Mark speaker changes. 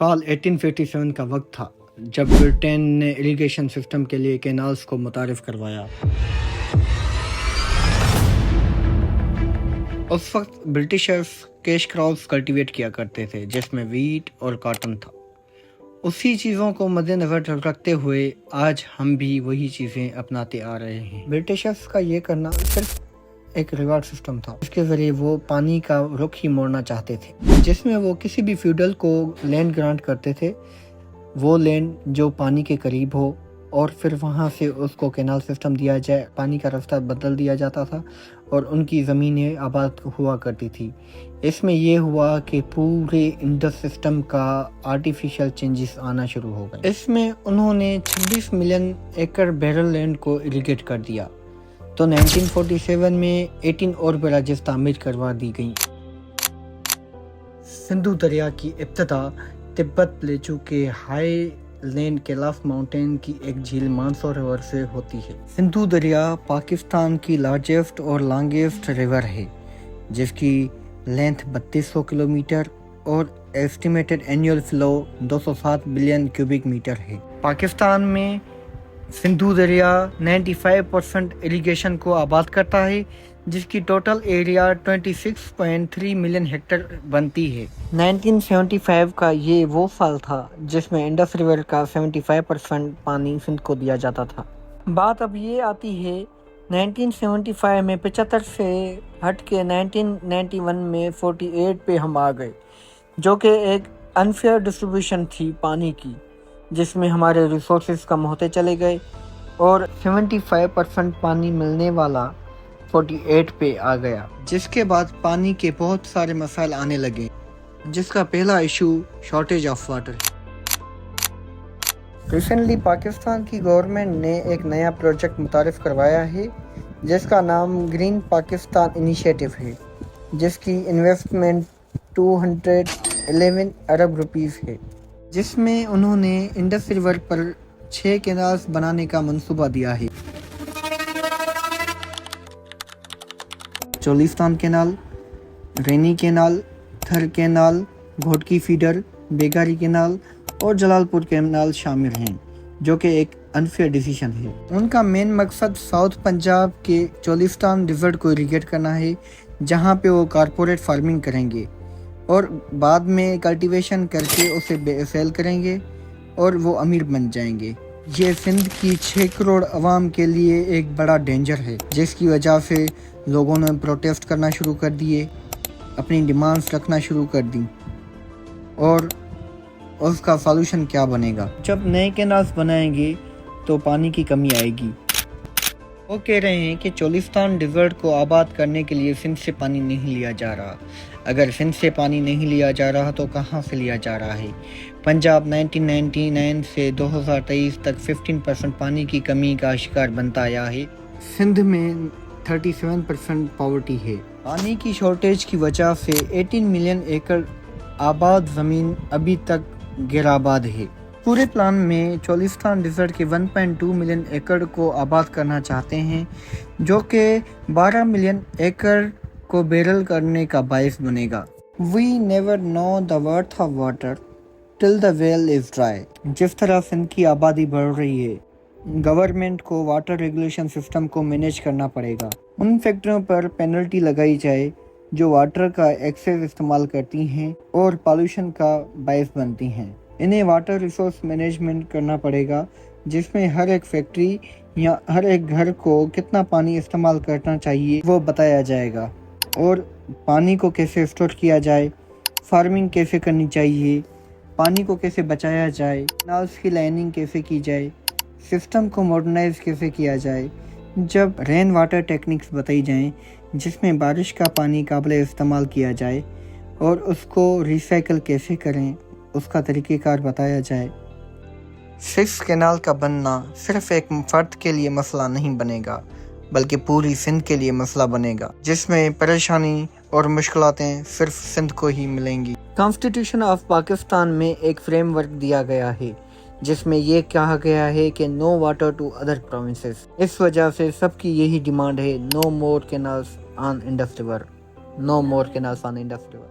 Speaker 1: साल 1857 का वक्त था जब ब्रिटेन ने इरिगेशन सिस्टम के लिए कैनाल्स को मुतारिफ करवाया। उस वक्त ब्रिटिशर्स कैश क्रॉप्स कल्टीवेट किया करते थे जिसमें वीट और कॉटन था। उसी चीज़ों को मद्देनजर रखते हुए आज हम भी वही चीज़ें अपनाते आ रहे हैं। ब्रिटिशर्स का ये करना सिर्फ एक रिवार्ड सिस्टम था, इसके ज़रिए वो पानी का रुख ही मोड़ना चाहते थे, जिसमें वो किसी भी फ्यूडल को लैंड ग्रांट करते थे, वो लैंड जो पानी के करीब हो, और फिर वहाँ से उसको कैनाल सिस्टम दिया जाए, पानी का रास्ता बदल दिया जाता था और उनकी ज़मीनें आबाद हुआ करती थी। इसमें यह हुआ कि पूरे इंडस सिस्टम का आर्टिफिशियल चेंजेस आना शुरू हो गए। इसमें उन्होंने 26 मिलियन एकड़ बैरल लैंड को इरिगेट कर दिया। तो 1947 में 18 और बराजेस तामीर करवा दी गई। सिंधु दरिया की इब्तिदा तिब्बत प्लेटू के हाई लैंड कैलाश माउंटेन की एक झील मानसो रिवर से होती है। सिंधु दरिया पाकिस्तान की लार्जेस्ट और लॉन्गेस्ट रिवर है, जिसकी लेंथ 3200 किलोमीटर और estimated annual flow 207 billion cubic metre है। पाकिस्तान में सिंधु दरिया 95% इरिगेशन को आबाद करता है, जिसकी टोटल एरिया 26.3 मिलियन हेक्टेयर बनती है। 1975 का ये वो साल था जिसमें इंडस रिवर का 75% पानी सिंध को दिया जाता था। बात अब ये आती है 1975 में 75 से हट के 1991 में 48 पे हम आ गए, जो कि एक अनफेयर डिस्ट्रीब्यूशन थी पानी की, जिसमें हमारे रिसोर्सेज कम होते चले गए और 75% पानी मिलने वाला 48 पे आ गया, जिसके बाद पानी के बहुत सारे मसाइल आने लगे, जिसका पहला issue shortage of water. Recently Pakistan की गवर्नमेंट ने एक नया प्रोजेक्ट मुतारिफ करवाया है जिसका नाम ग्रीन पाकिस्तान इनिशिएटिव है, जिसकी इन्वेस्टमेंट 211 अरब रुपीस है, जिसमें उन्होंने इंडस रिवर पर 6 कैनाल्स बनाने का मंसूबा दिया है। चोलिस्तान कैनाल, रेनी कैनाल, थर कैनाल, घोटकी फीडर, बेगारी कैनाल और जलालपुर कैनाल शामिल हैं, जो कि एक अनफेयर डिसीजन है। उनका मेन मकसद साउथ पंजाब के चोलिस्तान डिजर्ट को इरिगेट करना है, जहां पे वो कारपोरेट फार्मिंग करेंगे और बाद में कल्टीवेशन करके उसे सेल करेंगे और वो अमीर बन जाएंगे। ये सिंध की 6 करोड़ अवाम के लिए एक बड़ा डेंजर है, जिसकी वजह से लोगों ने प्रोटेस्ट करना शुरू कर दिए, अपनी डिमांड्स रखना शुरू कर दी। और उसका सॉल्यूशन क्या बनेगा? जब नए कैनाल्स बनाएंगे तो पानी की कमी आएगी। वो कह रहे हैं कि चोलिस्तान डिजर्ट को आबाद करने के लिए सिंध से पानी नहीं लिया जा रहा। अगर सिंध से पानी नहीं लिया जा रहा तो कहाँ से लिया जा रहा है? पंजाब 1999 से 2023 तक 15% पानी की कमी का शिकार बनता आया है। सिंध में 37% पॉवर्टी है। पानी की शॉर्टेज की वजह से 18 मिलियन एकड़ आबाद ज़मीन अभी तक गैराबाद है। पूरे प्लान में चोलिस्तान डिजर्ट के 1.2 मिलियन एकड़ को आबाद करना चाहते हैं, जो कि 12 मिलियन एकड़ को बैरल करने का बायस बनेगा। We never know the worth of water till the well is dry। जिस तरह सिंध की आबादी बढ़ रही है, गवर्नमेंट को वाटर रेगुलेशन सिस्टम को मैनेज करना पड़ेगा। उन फैक्ट्रियों पर पेनल्टी लगाई जाए जो वाटर का एक्सेस इस्तेमाल करती हैं और पॉल्यूशन का बायस बनती हैं। इन्हें वाटर रिसोर्स मैनेजमेंट करना पड़ेगा, जिसमें हर एक फैक्ट्री या हर एक घर को कितना पानी इस्तेमाल करना चाहिए वो बताया जाएगा, और पानी को कैसे स्टोर किया जाए, फार्मिंग कैसे करनी चाहिए, पानी को कैसे बचाया जाए, कैनाल्स की लाइनिंग कैसे की जाए, सिस्टम को मॉडर्नाइज कैसे किया जाए। जब रेन वाटर टेक्निक्स बताई जाएं, जिसमें बारिश का पानी काबिल इस्तेमाल किया जाए और उसको रिसाइकल कैसे करें, उसका तरीक़ेकार बताया जाए। 6 कैनाल का बनना सिर्फ एक फ़र्द के लिए मसला नहीं बनेगा, बल्कि पूरी सिंध के लिए मसला बनेगा, जिसमें परेशानी और मुश्किलातें सिर्फ सिंध को ही मिलेंगी। कॉन्स्टिट्यूशन ऑफ पाकिस्तान में एक फ्रेमवर्क दिया गया है, जिसमें ये कहा गया है कि no water to other provinces. इस वजह से सबकी यही डिमांड है, no more canals on Indus river, no more canals on Indus river.